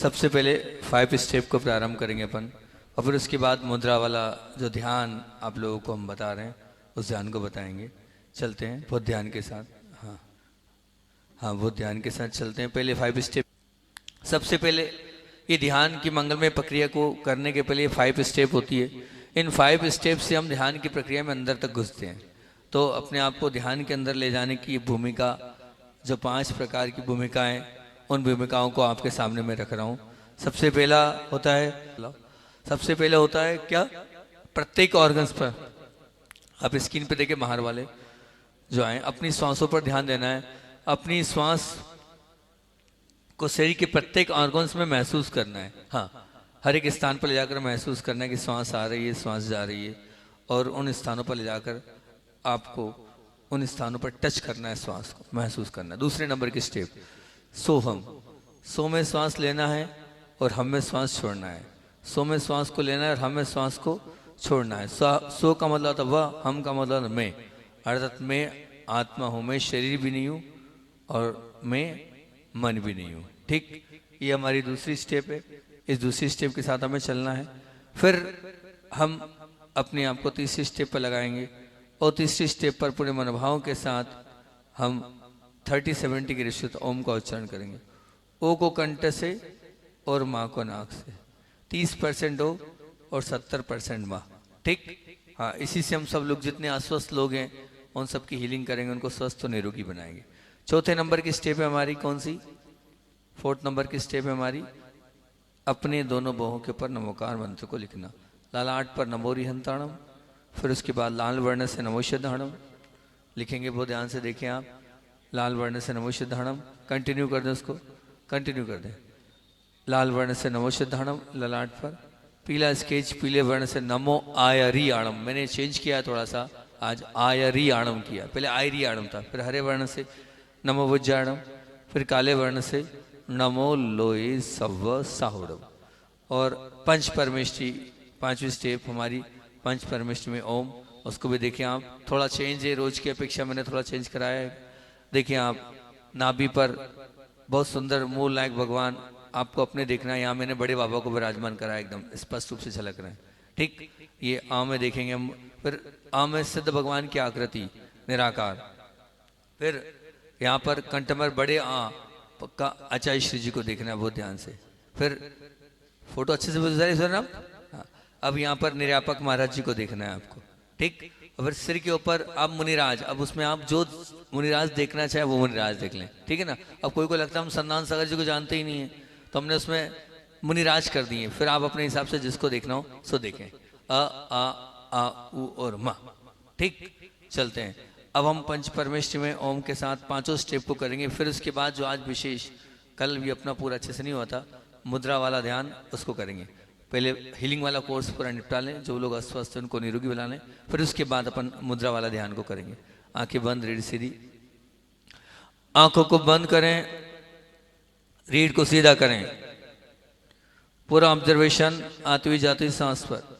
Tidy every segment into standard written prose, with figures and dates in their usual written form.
सबसे पहले 5 स्टेप को प्रारंभ करेंगे अपन, और फिर उसके बाद मुद्रा वाला जो ध्यान आप लोगों को हम बता रहे हैं उस ध्यान को बताएंगे। चलते हैं बहुत ध्यान के साथ। हाँ हाँ, बहुत ध्यान के साथ चलते हैं। पहले 5 स्टेप। सबसे पहले ये ध्यान की मंगलमय प्रक्रिया को करने के पहले 5 स्टेप होती है। इन 5 स्टेप से हम ध्यान की प्रक्रिया में अंदर तक घुसते हैं। तो अपने आप को ध्यान के अंदर ले जाने की भूमिका, जो 5 प्रकार की भूमिकाएं, उन भूमिकाओं को आपके सामने मैं रख रहा हूँ। सबसे पहला होता है क्या, प्रत्येक ऑर्गन्स पर आप स्क्रीन पे देखे बाहर वाले जो आए, अपनी श्वासों पर ध्यान देना है। अपनी श्वास को शरीर के प्रत्येक ऑर्गन्स में महसूस करना है। हाँ, हर एक स्थान पर ले जाकर महसूस करना है कि श्वास आ रही है, श्वास जा रही है, और उन स्थानों पर ले जाकर आपको उन स्थानों पर टच करना है, श्वास को महसूस करना है। दूसरे नंबर की स्टेप, सोहम। सो में श्वास लेना है और हम में श्वास छोड़ना है। सो में श्वास को लेना है और हम में श्वास को छोड़ना है। सो का मतलब था वह, हम का मतलब मैं, अर्थात मैं आत्मा हूँ, मैं शरीर भी नहीं हूँ और मैं मन भी नहीं हूँ। ठीक, ये हमारी दूसरी स्टेप है। इस दूसरी स्टेप के साथ हमें चलना है। फिर हम अपने आप को तीसरी स्टेप पर लगाएंगे, और तीसरी स्टेप पर पूरे मनोभाव के साथ हम 30-70 की रेशियो ओम का उच्चारण करेंगे। ओ को कंठ से और माँ को नाक से। 30% ओ और 70% माँ। ठीक, हाँ, इसी से हम सब लोग जितने अस्वस्थ लोग हैं उन सब की हीलिंग करेंगे, उनको स्वस्थ और निरोगी बनाएंगे। चौथे नंबर की स्टेप है हमारी कौन सी, 4th नंबर की स्टेप है हमारी, अपने दोनों बाहों के ऊपर नमोकार मंत्र को लिखना। लालाट पर नमोरी हंताणम, फिर उसके बाद लाल वर्ण से नमोशुद्धाणम लिखेंगे। बहुत ध्यान से देखें आप, लाल वर्ण से नमोशुद्धाणम, कंटिन्यू कर दें, उसको कंटिन्यू कर दें। लाल वर्ण से नमोशुद्धाणम ललाट पर। पीला स्केच पीले वर्ण से नमो आयरी आणम, मैंने चेंज किया थोड़ा सा, आज आयरी आणम किया, पहले आयरी आणम था। फिर हरे वर्ण से नमो वज्जाणम, फिर काले वर्ण से नमो लोए सव्व साहुड़म। और पंच परमेष्टि 5वीं स्टेप हमारी, पंच परमेष्टि में ओम, उसको भी देखिए आप, थोड़ा चेंज है, रोज की अपेक्षा मैंने थोड़ा चेंज कराया है। देखिए आप, नाभि पर बहुत सुंदर मूल नायक भगवान आपको अपने देखना है। यहाँ मैंने बड़े बाबा को विराजमान कराया, एकदम स्पष्ट रूप से झलक रहे हैं। ठीक, ये आम में देखेंगे हम। फिर आम में सिद्ध भगवान की आकृति निराकार। फिर यहाँ पर कंठमर बड़े का आचार्य श्री जी को देखना है बहुत ध्यान से। फिर फोटो अच्छे से बुझा रहे आप। हाँ, अब यहाँ पर निर्यापक महाराज जी को देखना है आपको। ठीक, और फिर सिर के ऊपर आप मुनिराज, अब उसमें आप जो मुनिराज देखना चाहे वो मुनिराज देख लें। ठीक है ना। अब कोई को लगता है हम संदान सागर जी को जानते ही नहीं है, तो हमने उसमें मुनिराज कर दिए। फिर आप अपने हिसाब से जिसको देखना हो सो देखें। आ उ और मा। ठीक, चलते हैं। अब हम पंच परमेष्टि में ओम के साथ 5 स्टेप को करेंगे। फिर उसके बाद जो आज विशेष, कल भी अपना पूरा अच्छे से नहीं हुआ था, मुद्रा वाला ध्यान, उसको करेंगे। पहले हीलिंग वाला कोर्स पूरा निपटा लें, जो लोग अस्वस्थ हैं उनको निरोगी बना लें। फिर उसके बाद अपन मुद्रा वाला ध्यान को करेंगे। आंखें बंद, रीढ़ सीधी, आंखों को बंद करें, रीढ़ को सीधा करें। पूरा ऑब्जर्वेशन आती हुई जाती हुई सांस पर।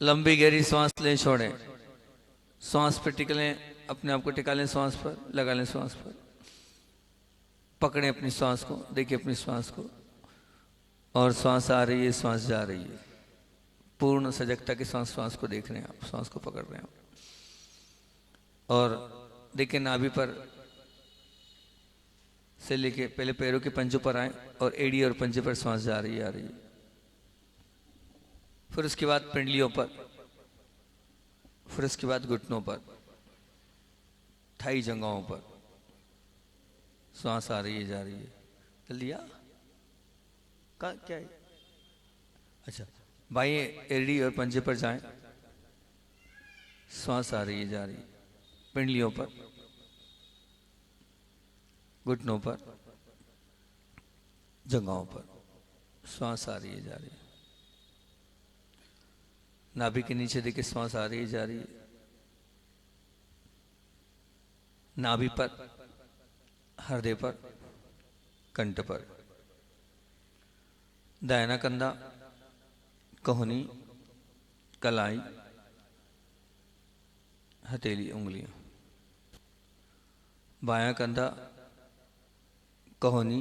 लंबी गहरी सांस लें, छोड़ें, श्वास पर टिकलें, अपने आप को टिका लें, श्वास पर लगा लें, श्वास पर पकड़ें अपनी श्वास को, देखिए अपनी श्वास को, और श्वास आ रही है, श्वास जा रही है। पूर्ण सजगता के साथ श्वास को देख रहे हैं आप, श्वास को पकड़ रहे हैं आप। और देखिए नाभि पर से लेके पहले पैरों के पंजों पर आए, और एड़ी और पंजे पर श्वास जा रही है, आ रही है। फिर उसके बाद पिंडलियों पर, फिर उसके बाद घुटनों पर, थाई जंघाओं पर श्वास आ रही है, जा रही है। जल्दी आ क्या है? अच्छा, बाएं एड़ी और पंजे पर जाएं, श्वास आ रही है, जा रही है। पिंडलियों पर, घुटनों पर, जंघाओं पर श्वास आ रही है, जा रही है। नाभि के नीचे देखिए श्वास आ रही है, जा रही है। नाभि पर, हृदय पर, कंठ पर, दाहिना कंधा, कोहनी, कलाई, हथेली, उंगलियां। बायां कंधा, कोहनी,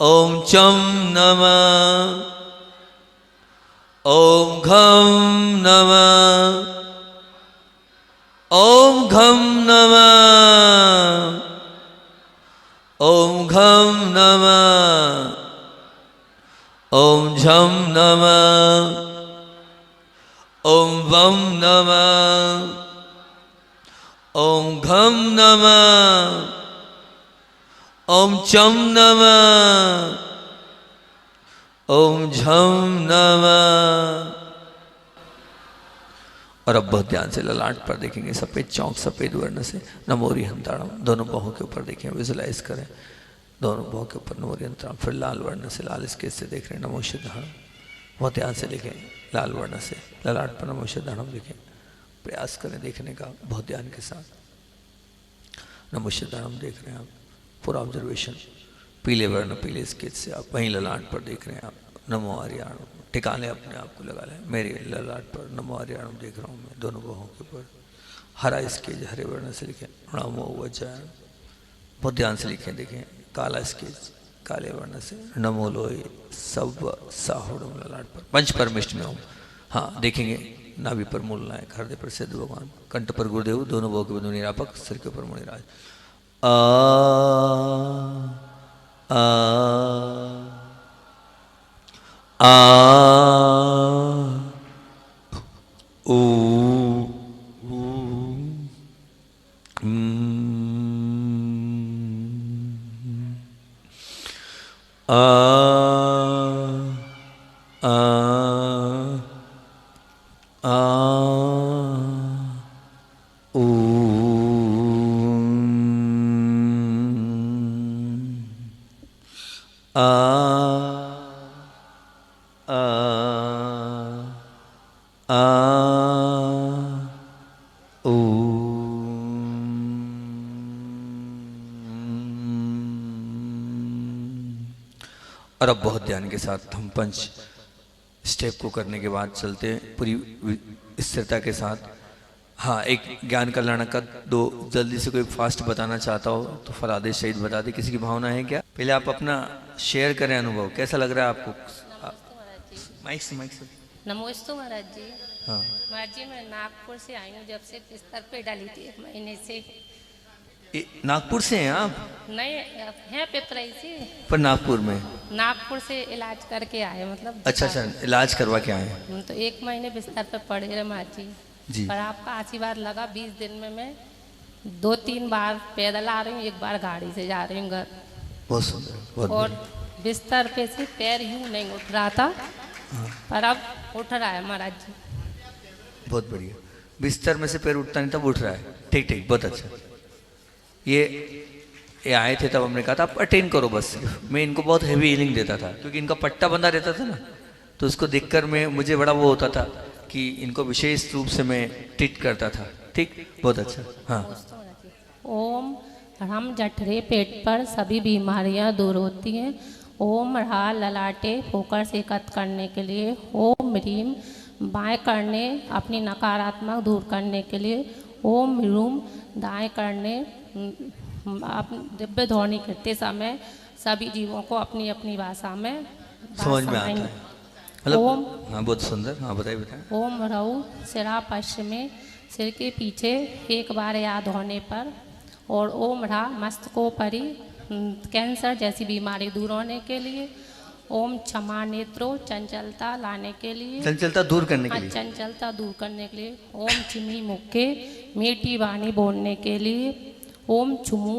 ओम चं नमः, ओम घं नमः, ओम घं नमः, ओम घं नमः, ओम झं नमः, ओम वं नमः, ओम घं नमः, ओम चं नमः, ओम झं नमः। और अब बहुत ध्यान से ललाट पर देखेंगे, सफेद चौक सफेद वर्ण से नमोरी हंताड़म, दोनों बाहों के ऊपर देखें, विजुलाइज करें, दोनों बाहों के ऊपर नमोरी हंताड़म। फिर लाल वर्ण से, लाल स्केच से देख रहे हैं नमो सिद्धाणम, बहुत ध्यान से देखें, लाल वर्ण से ललाट पर नमो सिद्धाणम देखें, प्रयास करें देखने का बहुत ध्यान के साथ। नमो सिद्धाणम देख रहे हैं आप, पूरा ऑब्जर्वेशन, पीले वर्ण पीले स्केच से आप वहीं ललाट पर देख रहे हैं आप, नमो आर्याणम, ठिकाने अपने आप को लगा लें, मेरे ललाट पर नमो आर्याणम देख रहा हूँ मैं, दोनों बाहों के ऊपर हरा स्केच हरे वर्ण से लिखें, नमो वज्रायण, बहुत ध्यान से लिखें देखें, काला स्केच काले वर्ण से नमो लोई सब साहुड़म ललाट पर, पंच परमिष्ट में हूँ। हाँ देखेंगे, नाभि पर मूल नायक, हृदय पर सिद्ध भगवान, कंठ पर गुरुदेव, दोनों बाहों के बिंदु निरापक, सिर के ऊपर मुनिराज। आ ऊ और अब बहुत ध्यान के साथ हम पंच स्टेप को करने के बाद चलते हैं पूरी स्थिरता के साथ। हाँ, एक ज्ञान कल्याण का दो जल्दी से कोई फास्ट बताना चाहता हो तो फलादेश शहीद बता दे। किसी की भावना है क्या? पहले आप अपना शेयर करें अनुभव, कैसा लग रहा है आपको? माइक से नमोस्तु महाराज जी। हाँ महाराज जी, मैं नागपुर से आई हूँ, जब से बिस्तर पे डाली थी 1 महीने से। नागपुर से हैं आप? नहीं है, पिपराई से। पर नागपुर में? नागपुर से इलाज करके आए, मतलब। अच्छा अच्छा, इलाज करवा के आए? तो 1 महीने बिस्तर पे पड़े रहे महाराज जी। पर आपका आशीर्वाद लगा, 20 दिन में मैं 2-3 बार पैदल आ रही हूँ, 1 बार गाड़ी से जा रही हूँ घर। बहुत सुंदर, बहुत और बिस्तर पे से पैर यूं नहीं उठ रहा था, पर अब उठ रहा है महाराज जी। बहुत बढ़िया। बिस्तर में से पैर उठता नहीं, तब उठ रहा है। ठीक ठीक, बहुत अच्छा। ये आए थे तब हमने कहा था आप अटेंड करो बस। मैं इनको बहुत हेवी हीलिंग देता था क्योंकि इनका पट्टा बंधा रहता था ना, तो उसको देखकर मैं मुझे बड़ा वो होता था कि इनको विशेष रूप से मैं ट्रीट करता था। ठीक, बहुत अच्छा। हाँ। ओम ह्रम जठरे पेट पर सभी बीमारियां दूर होती हैं। ओम ह्रा ललाटे होकर से एकत्र करने के लिए। ओम ह्रीम बाएं करने अपनी नकारात्मक दूर करने के लिए। ओम ह्रूम दाएं करने आप दिव्य ध्वनि करते समय सभी जीवों को अपनी अपनी भाषा में समझ में आता है। ओम, हाँ बहुत सुंदर। हाँ बताइए बताइए। ओम ह्रऊ सिरा पश्चिम में सिर के पीछे 1 बार याद होने पर। और ओम ह्रा मस्तकोपरि कैंसर जैसी बीमारी दूर होने के लिए। ओम क्षमा नेत्रो चंचलता लाने के लिए, चंचलता दूर करने के लिए। चंचलता दूर करने के लिए। ओम चिमी मुक्के मीठी वाणी बोलने के लिए। ओम चुमू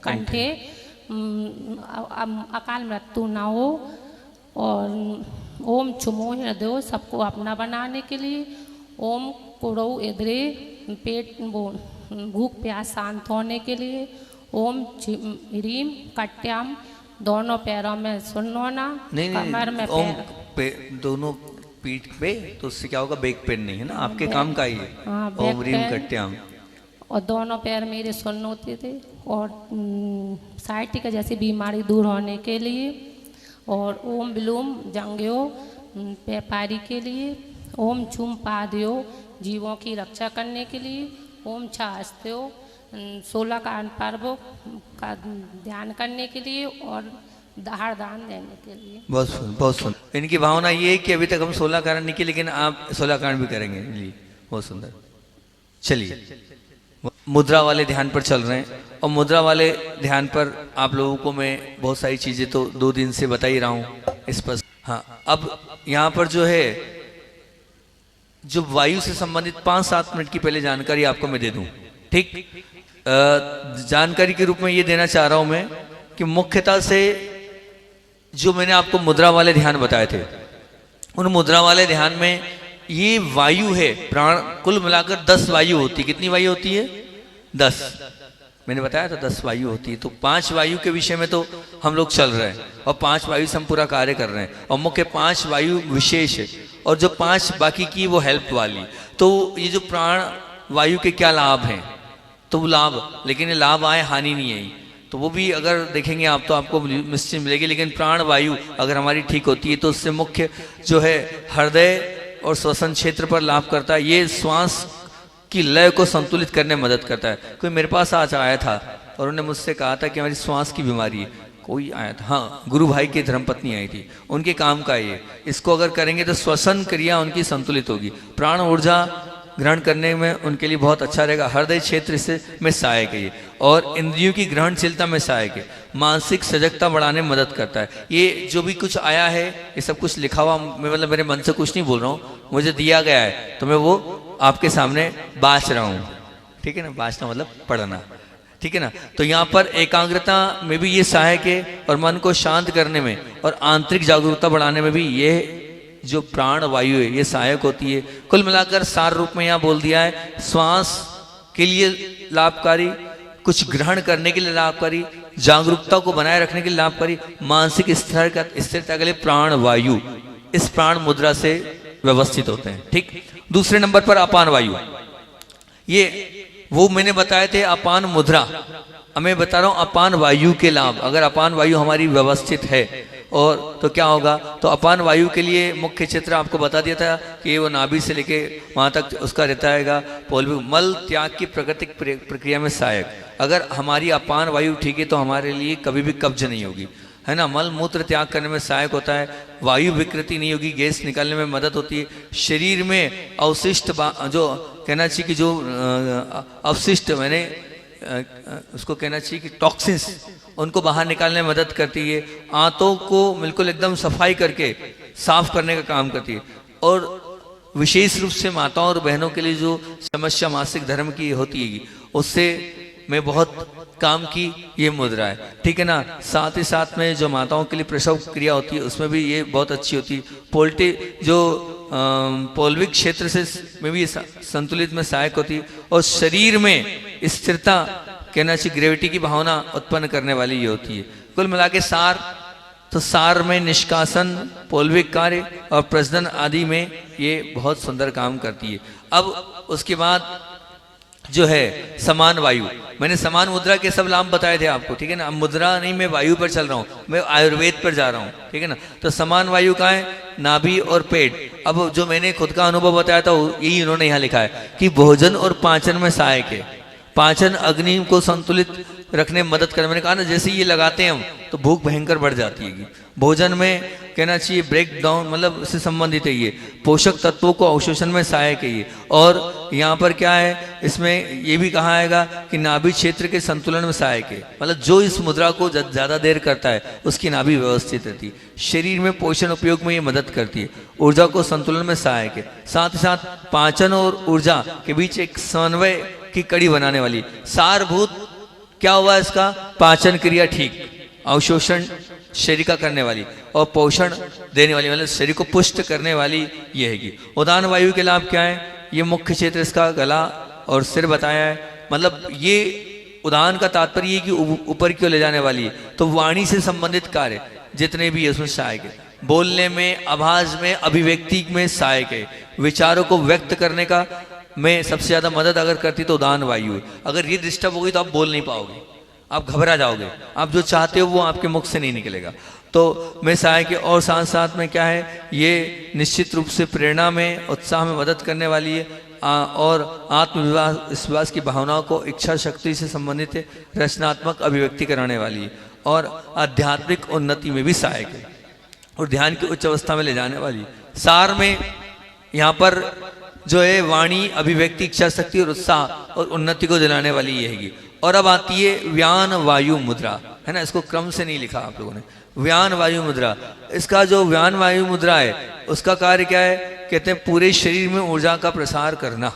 कंठे अकाल मृत्यु ना हो। और ओम चुमो हृदय सबको अपना बनाने के लिए। ओम कुड़ो इधरे पेट भूख प्यास शांत होने के लिए। ओम ह्रीम कट्याम दोनों पैरों में सुन्न होना, कमर में पैर दोनों पीठ पे, तो उससे क्या होगा? बैक पेन नहीं है ना आपके काम का ही है। हाँ, ओम ह्रीम कट्याम। और दोनों पैर मेरे सुन्न होते थे। और साइटिका जैसी बीमारी दूर होने के लिए। और ओम विलोम जंग्यो व्यापारी के लिए। ओम चुम पादयो जीवों की रक्षा करने के लिए। ओम छास्तयो 16 कान पर्व का ध्यान करने के लिए। और दार दान देने के लिए। बहुत सुन, बहुत सुन। इनकी भावना ये है कि अभी तक हम 16 कारण नहीं किए, लेकिन आप 16 कारण भी करेंगे जी। बहुत सुंदर। चलिए, मुद्रा वाले ध्यान पर चल रहे हैं, और मुद्रा वाले ध्यान पर आप लोगों को मैं बहुत सारी चीजें तो 2 दिन से बता ही रहा हूँ स्पष्ट। हाँ, अब यहाँ पर जो है, जो वायु से संबंधित 5-7 मिनट की पहले जानकारी आपको मैं दे दूं, ठीक। जानकारी के रूप में ये देना चाह रहा हूं मैं कि मुख्यतः से जो मैंने आपको मुद्रा वाले ध्यान बताए थे, उन मुद्रा वाले ध्यान में ये वायु है, प्राण कुल मिलाकर 10 वायु होती है। कितनी वायु होती है? 10। मैंने बताया था 10 वायु होती है। तो 5 वायु के विषय में तो हम लोग चल रहे हैं, और 5 वायु से हम पूरा कार्य कर रहे हैं, और मुख्य 5 वायु विशेष है, और जो 5 बाकी की वो हेल्प वाली। तो ये जो प्राण वायु के क्या लाभ हैं, तो वो लाभ, लेकिन ये लाभ आए, हानि नहीं आई, तो वो भी अगर देखेंगे आप तो आपको निश्चित मिलेगी। लेकिन प्राण वायु अगर हमारी ठीक होती है तो उससे मुख्य जो है हृदय और श्वसन क्षेत्र पर लाभ करता है। ये श्वास की लय को संतुलित करने में मदद करता है। कोई मेरे पास आज आया था और उन्होंने मुझसे कहा था कि हमारी श्वास की बीमारी है। कोई आया था, हाँ, गुरु भाई की धर्मपत्नी आई थी, उनके काम का ये। इसको अगर करेंगे तो श्वसन क्रिया उनकी संतुलित होगी, प्राण ऊर्जा ग्रहण करने में उनके लिए बहुत अच्छा रहेगा। हृदय क्षेत्र से में सहायक है ये, और इंद्रियों की ग्रहणशीलता में सहायक है। मानसिक सजगता बढ़ाने में मदद करता है। ये जो भी कुछ आया है, ये सब कुछ लिखा हुआ, मैं मतलब मेरे मन से कुछ नहीं बोल रहा हूँ, मुझे दिया गया है तो मैं वो आपके सामने बाँच रहा हूँ, ठीक है ना। बाँचना मतलब पढ़ना, ठीक है ना। तो यहाँ पर एकाग्रता में भी ये सहायक है, और मन को शांत करने में और आंतरिक जागरूकता बढ़ाने में भी ये जो प्राण वायु है ये सहायक होती है। कुल मिलाकर सार रूप में यहाँ बोल दिया है, श्वास के लिए लाभकारी, कुछ ग्रहण करने के लिए लाभकारी, जागरूकता को बनाए रखने के लिए लाभकारी, मानसिक स्थिरता के लिए प्राण वायु इस प्राण मुद्रा से व्यवस्थित होते हैं, ठीक। दूसरे नंबर पर अपान वायु, ये वो मैंने बताए थे अपान मुद्रा। मैं बता रहा हूं अपान वायु के लाभ। अगर अपान वायु हमारी व्यवस्थित है और तो क्या होगा, तो अपान वायु के लिए मुख्य क्षेत्र आपको बता दिया था कि वो नाभि से लेके वहां तक उसका रहता है पोल्विक मल त्याग की प्राकृतिक प्रक्रिया में सहायक। अगर हमारी अपान वायु ठीक है तो हमारे लिए कभी भी कब्ज नहीं होगी, है ना। मल मूत्र त्याग करने में सहायक होता है, वायु विकृति नहीं होगी, गैस निकालने में मदद होती है। शरीर में अवशिष्ट जो कहना चाहिए कि जो अवशिष्ट मैंने उसको कहना चाहिए कि टॉक्सिन्स, उनको बाहर निकालने में मदद करती है। आंतों को बिल्कुल एकदम सफाई करके साफ करने का काम करती है। और विशेष रूप से माताओं और बहनों के लिए जो समस्या मासिक धर्म की होती है उससे में बहुत काम की ये मुद्रा है, ठीक है ना। साथ ही साथ में जो माताओं के लिए प्रसव क्रिया होती है उसमें भी ये बहुत अच्छी होती है। पोल्टी जो पोल्विक क्षेत्र से में भी संतुलित में सहायक होती है। और शरीर में स्थिरता कहना चाहिए ग्रेविटी की भावना उत्पन्न करने वाली ये होती है। कुल मिला के सार, तो सार में निष्कासन, पोल्विक कार्य और प्रजनन आदि में ये बहुत सुंदर काम करती है। अब उसके बाद जो है समान वायु, मैंने समान मुद्रा के सब लाभ बताए थे आपको, ठीक है ना। अब मुद्रा नहीं, मैं वायु पर चल रहा हूँ, मैं आयुर्वेद पर जा रहा हूँ, ठीक है ना। तो समान वायु का है नाभि और पेट। अब जो मैंने खुद का अनुभव बताया था यही इन्होंने यहाँ लिखा है कि भोजन और पाचन में सहायक है। पाचन अग्नि को संतुलित रखने में मदद कर, मैंने कहा ना जैसे ये लगाते हैं हम तो भूख भयंकर बढ़ जाती है। भोजन में कहना चाहिए ब्रेक डाउन मतलब इससे संबंधित है ये। पोषक तत्वों को अवशोषण में सहायक है ये। और यहाँ पर क्या है, इसमें ये भी कहा आएगा कि नाभि क्षेत्र के संतुलन में सहायक है। मतलब जो इस मुद्रा को ज्यादा देर करता है उसकी नाभि व्यवस्थित रहती है। शरीर में पोषण उपयोग में ये मदद करती है। ऊर्जा को संतुलन में सहायक है। साथ ही साथ पाचन और ऊर्जा के बीच एक समन्वय की कड़ी बनाने वाली। सारभूत क्या हुआ इसका, पाचन क्रिया ठीक, अवशोषण शरीर का करने वाली और पोषण देने वाली, मतलब शरीर को पुष्ट करने वाली ये हैगी। उदान वायु के लाभ क्या है, ये मुख्य क्षेत्र इसका गला और सिर बताया है। मतलब ये उदान का तात्पर्य ये कि ऊपर क्यों ले जाने वाली है। तो वाणी से संबंधित कार्य जितने भी उसमें सहायक है। बोलने में, आवाज में, अभिव्यक्ति में सहायक है। विचारों को व्यक्त करने का में सबसे ज्यादा मदद अगर करती तो उदान वायु है। अगर ये डिस्टर्ब होगी तो आप बोल नहीं पाओगे, आप घबरा जाओगे, आप जो चाहते हो वो आपके मुख से नहीं निकलेगा। तो मैं सहायक है। और साथ साथ में क्या है, ये निश्चित रूप से प्रेरणा में, उत्साह में मदद करने वाली है। और आत्मविश्वास की भावनाओं को इच्छा शक्ति से संबंधित है। रचनात्मक अभिव्यक्ति कराने वाली है। और आध्यात्मिक उन्नति में भी सहायक है और ध्यान की उच्च अवस्था में ले जाने वाली। सार में यहाँ पर जो है वाणी, अभिव्यक्ति, इच्छा शक्ति और उत्साह और उन्नति को दिलाने वाली ये हैगी। और अब आती है व्यान वायु मुद्रा, है ना, इसको क्रम से नहीं लिखा आप लोगों ने। व्यान वायु मुद्रा, इसका जो व्यान वायु मुद्रा है उसका कार्य क्या है? कहते हैं पूरे शरीर में ऊर्जा का प्रसार करना।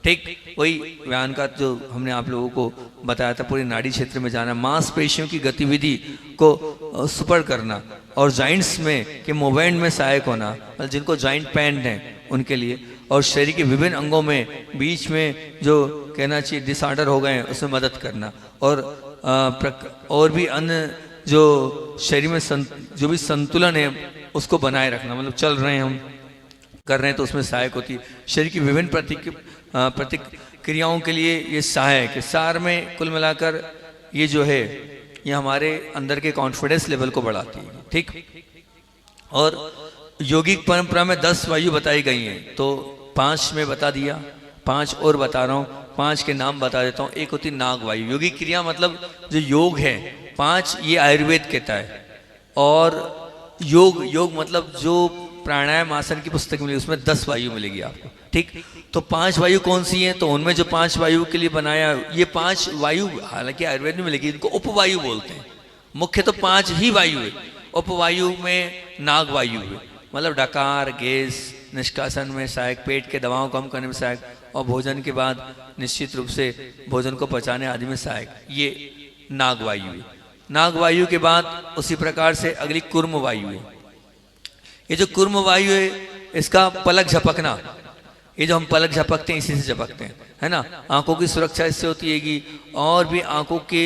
ठीक, वही व्यान का जो हमने आप लोगों को बताया था, पूरे नाड़ी क्षेत्र में जाना, मांसपेशियों की गतिविधि को सुपर करना और जॉइंट्स में के मूवमेंट में सहायक होना, जिनको जॉइंट पेन है उनके लिए, और शरीर के विभिन्न अंगों में बीच में जो कहना चाहिए डिसऑर्डर हो गए हैं उसमें मदद करना, और भी अन्य जो शरीर में जो भी संतुलन है उसको बनाए रखना, मतलब चल रहे हैं हम, कर रहे हैं तो उसमें सहायक होती है। शरीर की विभिन्न प्रतिक्रियाओं के लिए ये सहायक है। सार में कुल मिलाकर ये जो है ये हमारे अंदर के कॉन्फिडेंस लेवल को बढ़ाती है। ठीक, और योगिक परंपरा में 10 वायु बताई गई हैं, तो 5 में बता दिया, 5 और बता रहा हूँ, 5 के नाम बता देता हूँ। एक होती नाग वायु, योगिक क्रिया मतलब जो योग है 5, ये आयुर्वेद कहता है। और योग मतलब जो प्राणायाम आसन की पुस्तक मिली उसमें 10 वायु मिलेगी आपको। ठीक, तो 5 वायु कौन सी हैं? तो उनमें जो 5 वायु के लिए बनाया, ये 5 वायु हालांकि आयुर्वेद में मिलेगी, इनको उपवायु बोलते हैं। मुख्य तो 5 ही वायु है। उपवायु में नाग वायु है, मतलब डकार, गैस निष्कासन में सहायक, पेट के दबाव कम करने में सहायक, और भोजन के बाद निश्चित रूप से भोजन को पचाने आदि में सहायक, ये नाग वायु है। नाग वायु के बाद उसी प्रकार से अगली कुर्म वायु है। ये जो कुर्म वायु है इसका पलक झपकना, ये जो हम पलक झपकते हैं इसी से झपकते हैं, है ना। आंखों की सुरक्षा इससे होती है, और भी आंखों के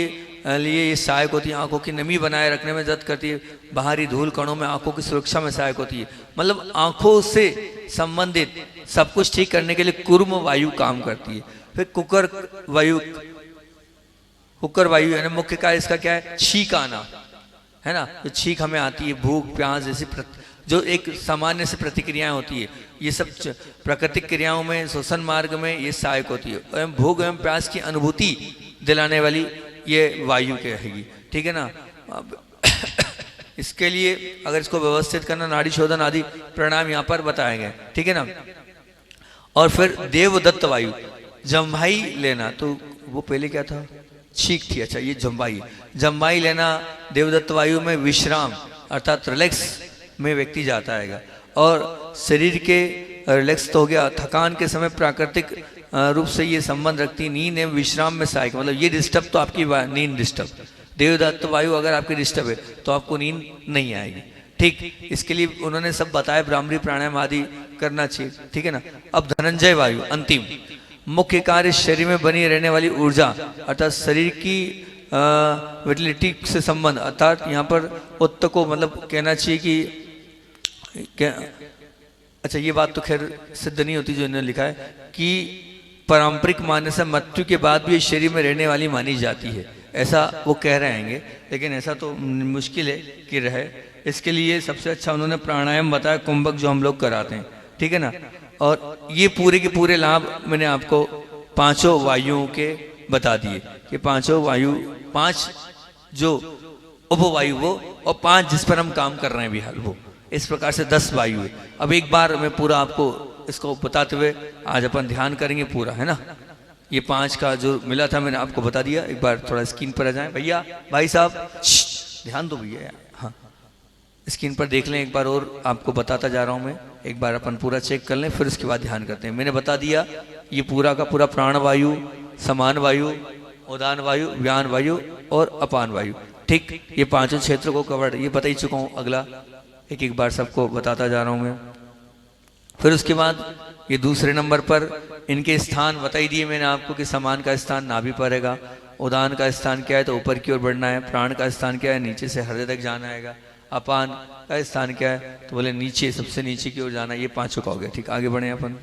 लिए ये सहायक होती है, आंखों की नमी बनाए रखने में मदद करती है, बाहरी धूल कणों में आंखों की सुरक्षा में सहायक होती है। मतलब आंखों से संबंधित सब कुछ ठीक करने के लिए कुर्म वायु काम करती है। फिर कुकर वायु यानी मुख्य कार्य इसका क्या है? छींक आना, है ना। जो छींक हमें आती है, भूख प्यास जैसी जो एक सामान्य से प्रतिक्रियाएं होती है, ये सब प्राकृतिक क्रियाओं में, श्वसन मार्ग में ये सहायक होती है। एवं भूख एवं प्यास की अनुभूति दिलाने वाली ये वायु कहेगी। ठीक है ना। इसके लिए अगर इसको व्यवस्थित करना, नाड़ी शोधन आदि प्राणायाम यहाँ पर बताए गए। ठीक है ना। और फिर देवदत्त वायु, जम्भाई लेना, तो वो पहले क्या था? छींक थी, अच्छा ये जम्भाई लेना। देवदत्त वायु में विश्राम अर्थात रिलैक्स में व्यक्ति जाता है, और शरीर के रिलैक्स तो हो गया, थकान के समय प्राकृतिक रूप से ये संबंध रखती है। नींद एवं विश्राम में सहायक, मतलब ये डिस्टर्ब तो आपकी नींद डिस्टर्ब, देवदत्त वायु अगर आपकी डिस्टर्ब है तो आपको नींद नहीं आएगी। ठीक, इसके लिए उन्होंने सब बताया, ब्राह्मणी प्राणायाम आदि करना चाहिए। ठीक है ना। अब धनंजय वायु अंतिम, मुख्य कार्य शरीर में बनी रहने वाली ऊर्जा अर्थात शरीर की विटलिटी से संबंध, अर्थात यहाँ पर उत्त को मतलब कहना चाहिए कि क्या, अच्छा ये बात तो खैर सिद्ध नहीं होती जो इन्होंने लिखा है कि पारंपरिक मान्य से मृत्यु के बाद भी शरीर में रहने वाली मानी जाती है, ऐसा वो कह रहे हैं, लेकिन ऐसा तो मुश्किल है कि रहे। इसके लिए सबसे अच्छा उन्होंने प्राणायाम बताया, कुंभक जो हम लोग कराते हैं। ठीक है ना। और ये पूरे के पूरे लाभ मैंने आपको 5 वायुओं के बता दिए कि 5 वायु, 5 जो उपवायु वो, और 5 जिस पर हम काम कर रहे हैं भी हाल वो, इस प्रकार से 10 वायु है। अब एक बार मैं पूरा आपको इसको बताते हुए आज अपन ध्यान करेंगे पूरा, है ना। ये 5 का जो मिला था मैंने आपको बता दिया। एक बार थोड़ा स्क्रीन पर आ जाए भैया, भाई साहब ध्यान दो भैया यार। हाँ, स्क्रीन पर देख लें एक बार, और आपको बताता जा रहा हूँ मैं, एक बार अपन पूरा चेक कर लें, फिर उसके बाद ध्यान करते हैं। मैंने बता दिया ये पूरा का पूरा प्राण वायु, समान वायु, उदान वायु, व्यान वायु और अपान वायु। ठीक, ये 5 क्षेत्रों को कवर ये बता ही चुका हूँ। अगला एक बार सबको बताता जा रहा हूँ मैं। फिर उसके बाद ये दूसरे नंबर पर इनके स्थान बता ही दिए मैंने आपको कि समान का स्थान नाभि पर रहेगा, उदान का स्थान क्या है तो ऊपर की ओर बढ़ना है, प्राण का स्थान क्या है नीचे से हृदय तक जाना है, अपान का स्थान क्या है तो बोले नीचे, सबसे नीचे की ओर जाना। ये 5 का हो गया। ठीक, आगे बढ़े अपन।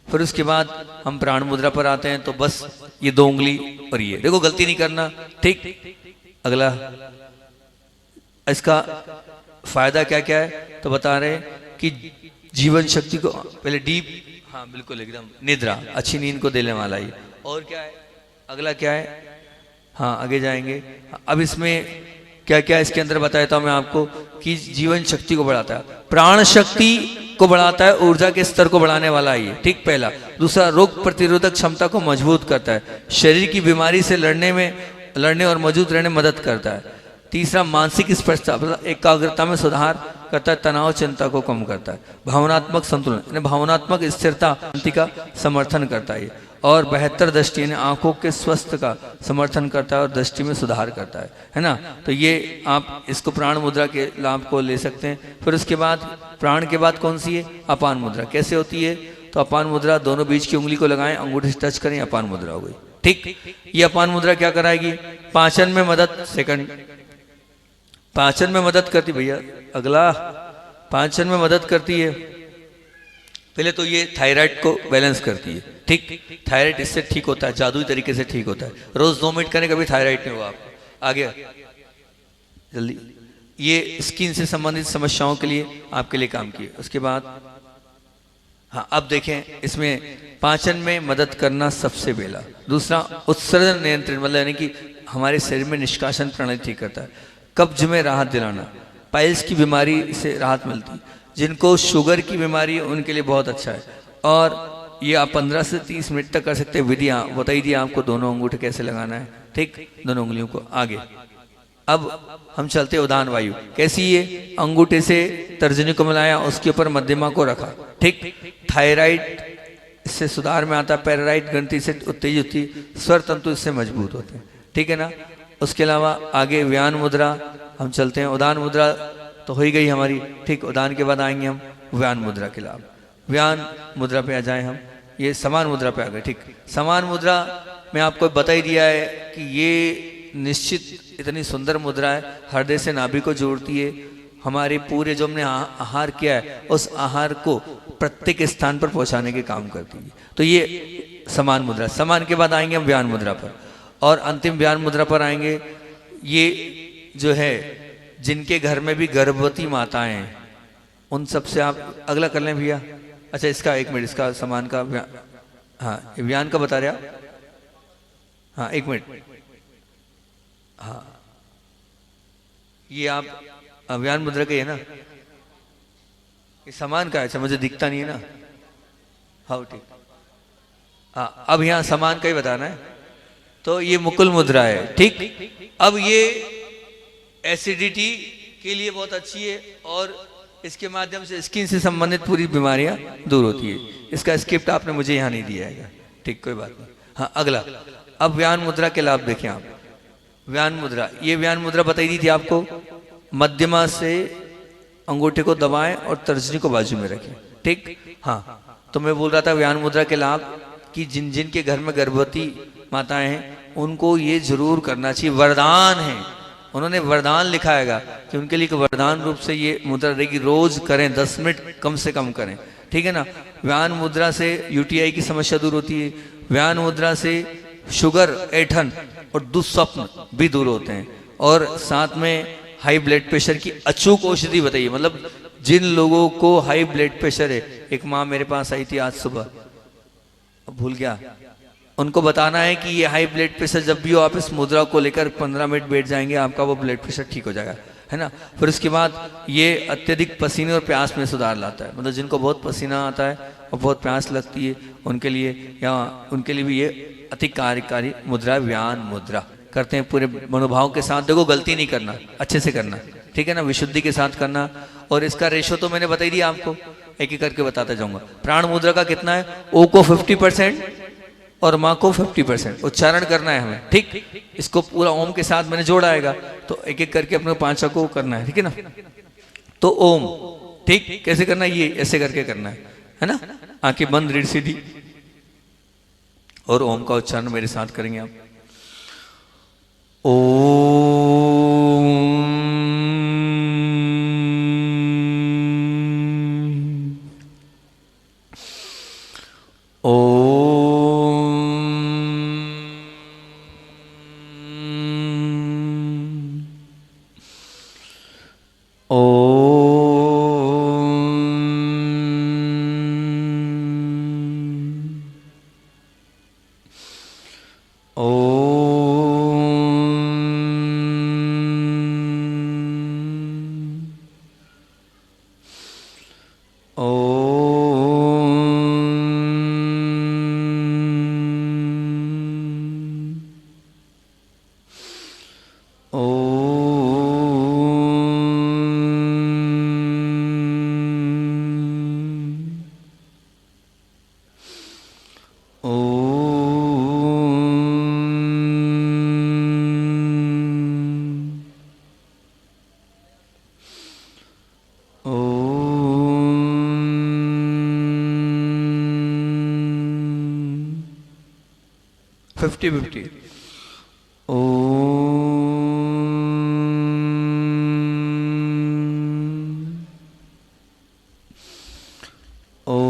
फिर उसके बाद हम प्राण मुद्रा पर आते हैं, तो बस ये 2 उंगली और ये देखो, गलती नहीं करना। ठीक, अगला इसका फायदा क्या क्या है तो बता रहे कि जीवन शक्ति को पहले डीप, हाँ बिल्कुल एकदम निद्रा, अच्छी नींद को देने वाला ही। और क्या है अगला क्या है, हाँ आगे जाएंगे। अब इसमें क्या क्या इसके अंदर बताया था मैं आपको कि जीवन शक्ति को बढ़ाता है, प्राण शक्ति को बढ़ाता है, ऊर्जा के स्तर को बढ़ाने वाला है ये, ठीक पहला। दूसरा, रोग प्रतिरोधक क्षमता को मजबूत करता है, शरीर की बीमारी से लड़ने और मौजूद रहने में मदद करता है। तीसरा, मानसिक स्पष्टता मतलब एकाग्रता में सुधार करता है, तनाव चिंता को कम करता है। भावनात्मक संतुलन यानी भावनात्मक स्थिरता शांति का समर्थन करता है। और बेहतर दृष्टि यानी आंखों के स्वास्थ्य का समर्थन करता है और दृष्टि में सुधार करता है ना। तो ये आप इसको प्राण मुद्रा के लाभ को ले सकते हैं। फिर उसके बाद प्राण के बाद कौन सी है, अपान मुद्रा। कैसे होती है, तो अपान मुद्रा दोनों बीच की उंगली को लगाएं, अंगूठे से टच करें, अपान मुद्रा हो गई, ठीक। ये अपान मुद्रा क्या कराएगी, पाचन में मदद, सेकंड पाचन में मदद करती, भैया अगला पाचन में मदद करती है। पहले तो ये थायराइड को बैलेंस करती है, ठीक। थायराइड इससे ठीक होता है, जादुई तरीके से ठीक होता है। रोज 2 मिनट करें, कभी थायराइड नहीं हुआ आपको। आगे जल्दी, ये स्किन से संबंधित समस्याओं के लिए आपके लिए काम किए। उसके बाद हाँ, अब देखें इसमें पाचन में मदद करना सबसे पहला। दूसरा, उत्सर्जन नियंत्रण मतलब यानी कि हमारे शरीर में निष्कासन प्रणाली ठीक करता है। कब्ज में राहत दिलाना, पाइल्स की बीमारी से राहत मिलती है। जिनको शुगर की बीमारी है उनके लिए बहुत अच्छा है। और ये आप 15 से 30 मिनट तक कर सकते हैं। विधि बताई दी आपको, दोनों अंगूठे कैसे लगाना है, ठीक, दोनों उंगलियों को। आगे अब हम चलते हैं उदान वायु। कैसी ये, अंगूठे से तर्जनी को मिलाया, उसके ऊपर मध्यमा को रखा, ठीक। थायराइड इससे सुधार में आता है, पैराराइड ग्रंथि से उत्तेजित होती, स्वर तंतु इससे मजबूत होते हैं, ठीक है ना। उसके अलावा आगे व्यान मुद्रा हम चलते हैं। उदान मुद्रा तो हो ही गई हमारी, ठीक। उदान के बाद आएंगे हम व्यान मुद्रा के लाभ। व्यान मुद्रा पे आ जाएं हम, ये समान मुद्रा पे आ गए, ठीक। समान मुद्रा में आपको बता ही दिया है कि ये निश्चित इतनी सुंदर मुद्रा है, हृदय से नाभि को जोड़ती है। हमारे पूरे जो हमने आहार किया है उस आहार को प्रत्येक स्थान पर पहुंचाने के काम करती है। तो ये समान मुद्रा। समान के बाद आएंगे हम व्यान मुद्रा पर, और अंतिम व्यान मुद्रा पर आएंगे। ये जो है जिनके घर में भी गर्भवती माताएं हैं उन सब से आप अगला कर लें भैया। अच्छा इसका 1 मिनट, इसका समान का हाँ व्यान का बता रहे आप, हाँ 1 मिनट। हाँ ये आप व्यान मुद्रा के है ना, ये समान का है। अच्छा मुझे दिखता नहीं है ना, हाँ ठीक। हाँ अब यहाँ समान का ही बताना है। तो ये मुकुल मुद्रा है, ठीक। अब ये एसिडिटी के लिए बहुत अच्छी है और इसके माध्यम से स्किन से संबंधित पूरी बीमारियां दूर होती है। इसका स्क्रिप्ट आपने मुझे यहाँ नहीं दिया है, ठीक, कोई बात नहीं। हाँ अगला, अब व्यान मुद्रा के लाभ देखें आप। व्यान मुद्रा, ये व्यान मुद्रा बताई दी थी आपको। मध्यमा से अंगूठे को दबाएं और तर्जनी को बाजू में रखें, ठीक। हाँ तो मैं बोल रहा था व्यान मुद्रा के लाभ कि जिन जिन के घर में गर्भवती माताएं हैं उनको ये जरूर करना चाहिए, वरदान है। उन्होंने वरदान लिखा है कि उनके लिए वरदान रूप से ये मुद्रा रहेगी। रोज करें, 10 मिनट कम से कम करें, ठीक है ना। व्यान मुद्रा से यूटीआई की समस्या दूर होती है। व्यान मुद्रा से शुगर, ऐंठन और दुस्वप्न भी दूर होते हैं। और साथ में हाई ब्लड प्रेशर की अचूक औषधि बताइए। मतलब जिन लोगों को हाई ब्लड प्रेशर है, एक माँ मेरे पास आई थी आज सुबह, भूल गया, उनको बताना है कि ये हाई ब्लड प्रेशर जब भी हो आप इस मुद्रा को लेकर 15 मिनट बैठ जाएंगे, आपका वो ब्लड प्रेशर ठीक हो जाएगा, है ना। फिर उसके बाद ये अत्यधिक पसीने और प्यास में सुधार लाता है। मतलब जिनको बहुत पसीना आता है और बहुत प्यास लगती है उनके लिए, या उनके लिए भी ये अति कार्यकारी मुद्रा, व्यान मुद्रा करते हैं पूरे मनोभाव के साथ। देखो गलती नहीं करना, अच्छे से करना, ठीक है ना, विशुद्धि के साथ करना। और इसका रेशो तो मैंने बता ही दिया आपको, एक एक करके बताता जाऊंगा। प्राण मुद्रा का कितना है, ओ को 50% और माँ को 50% उच्चारण करना है हमें, ठीक। इसको पूरा ओम के साथ मैंने जोड़ा आएगा, तो एक एक करके अपने 5 को करना है, ठीक है ना। तो ओम, ठीक, कैसे करना है, ये ऐसे करके करना है ना। आंखें बंद, रीढ़ सीधी, और ओम का उच्चारण मेरे साथ करेंगे आप। 50-50। ओ ओ ओ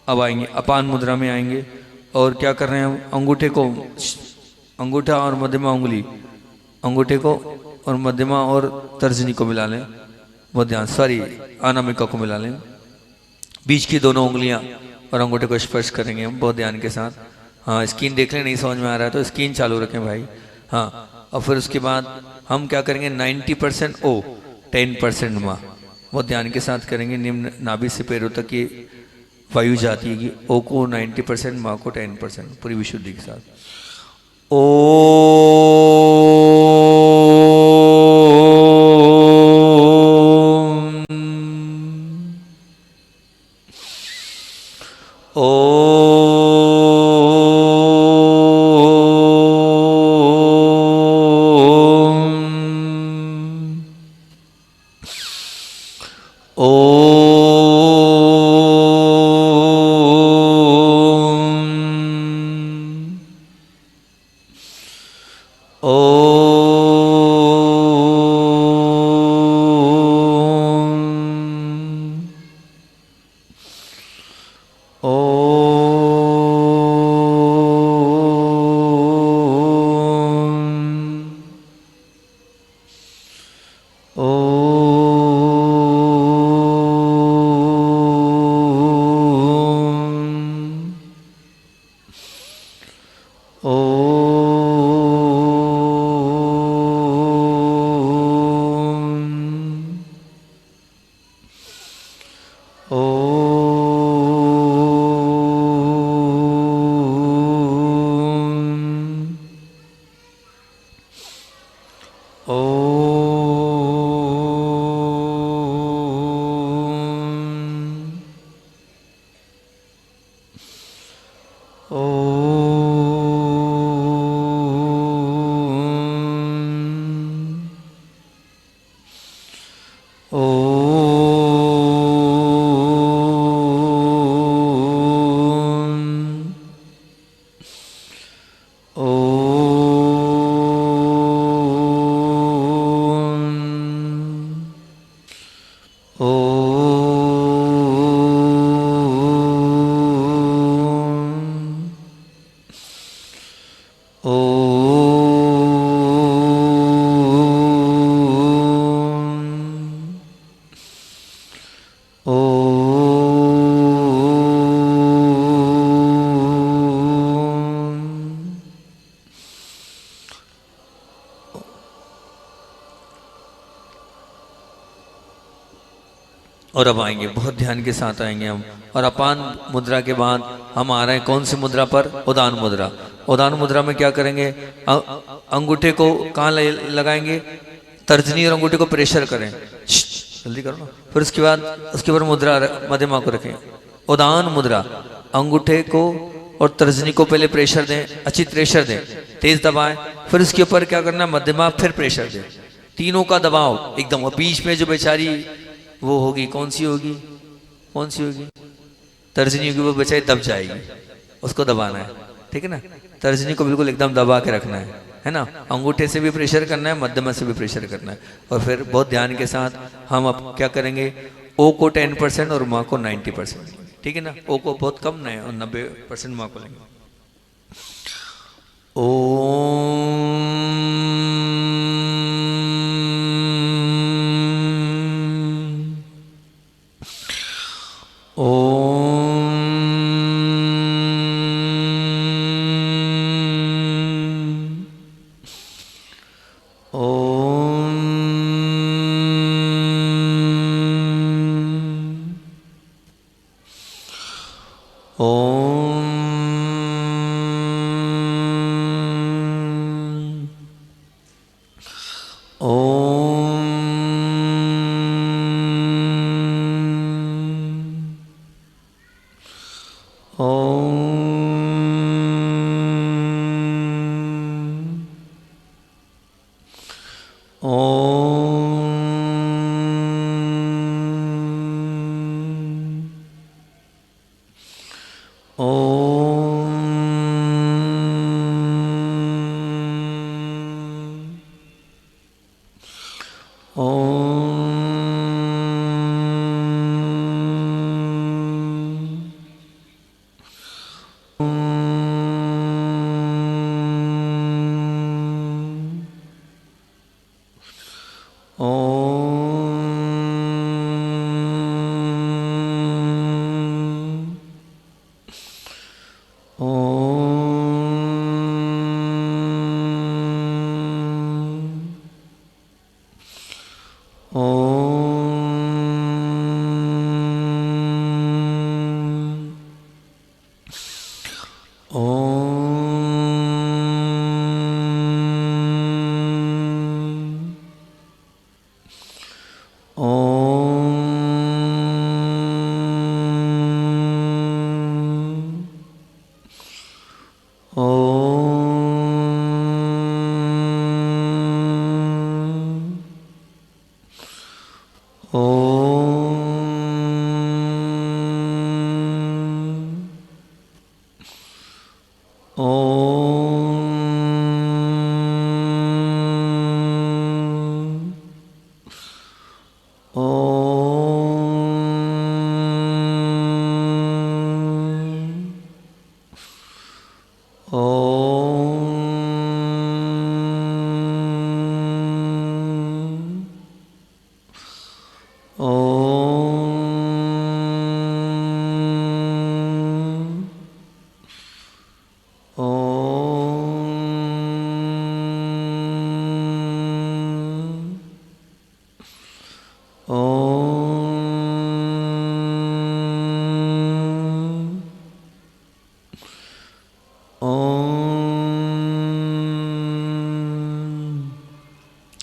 अब आएंगे अपान मुद्रा में आएंगे और क्या कर रहे हैं हम अंगूठे को अंगूठा और मध्यमा उंगली अंगूठे को और मध्यमा और तर्जनी को मिला लें बहुत ध्यान सॉरी अनामिका को मिला लें बीच की दोनों उंगलियां और अंगूठे को स्पर्श करेंगे हम बहुत ध्यान के साथ। हाँ स्क्रीन देख लें नहीं समझ में आ रहा है तो स्क्रीन चालू रखें भाई। हाँ और फिर उसके बाद हम क्या करेंगे 90% ओ 10% माँ बहुत ध्यान के साथ करेंगे। निम्न नाभि से पैरों तक की वायु जाती है कि ओ को 90% माँ को 10% पूरी विशुद्धि के साथ। ओ ओ और अब आएंगे, बहुत ध्यान के साथ आएंगे हम। और अपान मुद्रा के बाद हम आ रहे हैं कौन सी मुद्रा पर? उदान मुद्रा। उदान मुद्रा में क्या करेंगे? अंगूठे को कहाँ लगाएंगे? तर्जनी और अंगूठे को प्रेशर करें, जल्दी करो ना। फिर उसके बाद उसके ऊपर मुद्रा मध्यमा को रखें, उदान मुद्रा। अंगूठे को और तर्जनी को पहले प्रेशर दें, अच्छी प्रेशर दें, तेज दबाएं। फिर उसके ऊपर क्या करना है? मध्यमा, फिर प्रेशर दें, तीनों का दबाव एकदम। और बीच में जो बेचारी वो होगी, कौन सी होगी? कौन सी होगी? तर्जनी होगी, वो बेचारी दब जाएगी, उसको दबाना है, ठीक है ना। तर्जनी को बिल्कुल एकदम दबा के रखना है ना। अंगूठे से भी प्रेशर करना है, मध्यमा से भी प्रेशर करना है। और फिर बहुत ध्यान के साथ हम अब क्या करेंगे? ओ को 10% और माँ को 90%, ठीक है ना। ओ को बहुत कम नहीं और 90% माँ को लेंगे।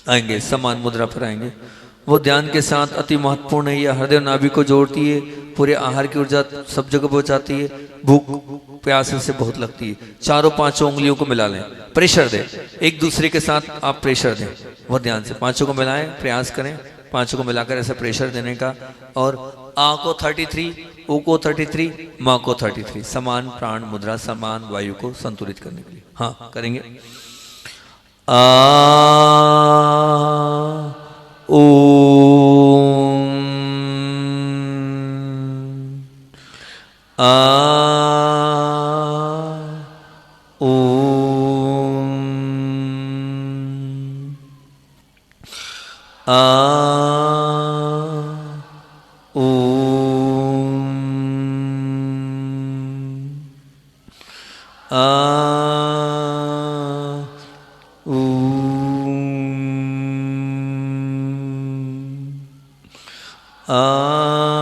आएंगे, समान मुद्रा पर आएंगे। वो ध्यान के साथ अति महत्वपूर्ण है, यह हृदय नाभि को जोड़ती है, पूरे आहार की ऊर्जा सब जगह पहुंचाती है, भूख प्यास से बहुत लगती है। चारों पांचों उंगलियों को मिला लें, प्रेशर दें, एक दूसरे के साथ आप प्रेशर दें, बहुत ध्यान से पांचों को मिलाएं, प्रयास करें पांचों को मिलाकर ऐसा प्रेशर देने का। और आ को 33, ओ को 33, माँ को 33, समान प्राण मुद्रा, समान वायु को संतुलित करने के लिए। हाँ करेंगे। आ ओ आ ओ आ ओ आ आ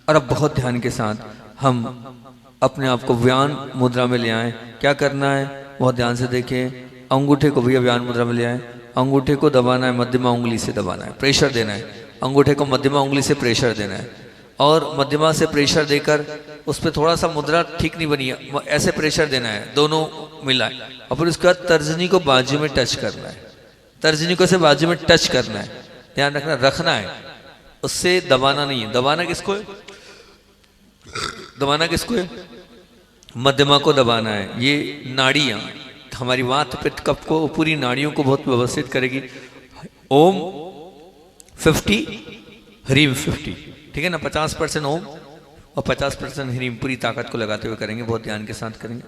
और अब बहुत ध्यान के साथ हम अपने आप को व्यान मुद्रा में ले आए। क्या करना है बहुत ध्यान से देखें। अंगूठे को भी व्यान मुद्रा में ले आए। अंगूठे को दबाना है, मध्यमा उंगली से दबाना है, प्रेशर देना है। अंगूठे को मध्यमा उंगली से प्रेशर देना है और मध्यमा से प्रेशर देकर उस पर थोड़ा सा मुद्रा ठीक नहीं बनी है, ऐसे प्रेशर देना है, दोनों मिला है। और फिर उसके बाद तर्जनी को बाजू में टच करना है। तर्जनी को से बाजू में टच करना है, ध्यान रखना, रखना है, उससे दबाना नहीं है। दबाना किसको है? दबाना किसको है? मध्यमा को दबाना है। ये नाड़ियां हमारी वात पित्त कफ को, पूरी नाड़ियों को बहुत व्यवस्थित करेगी। ओम 50 ह्रीम 50, ठीक है ना। 50% ओम और 50% ह्रीम पूरी ताकत को लगाते हुए करेंगे, बहुत ध्यान के साथ करेंगे।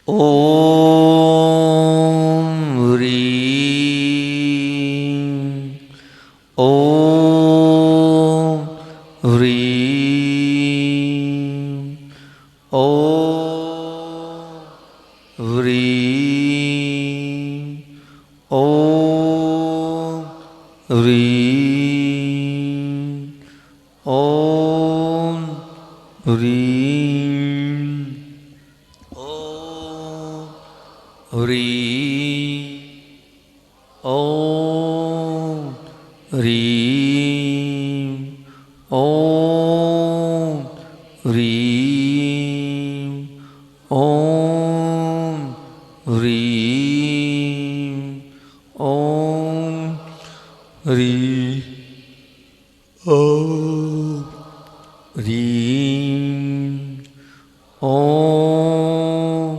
ओम ह्रीम, ओम ह्रीम, ओम ह्रीम, ओम ह्रीम, ओम ह्रीम, ओम ह्रीम, ओम ह्रीम, ओम ह्रीम, ओम ह्रीम, ओम ह्रीम, ओम ह्रीम, ओम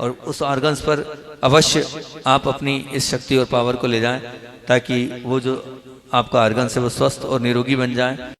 और उस ऑर्गन्स पर अवश्य आप अपनी इस शक्ति और पावर को ले जाएं, ताकि वो जो आपका ऑर्गन्स है वो स्वस्थ और निरोगी बन जाए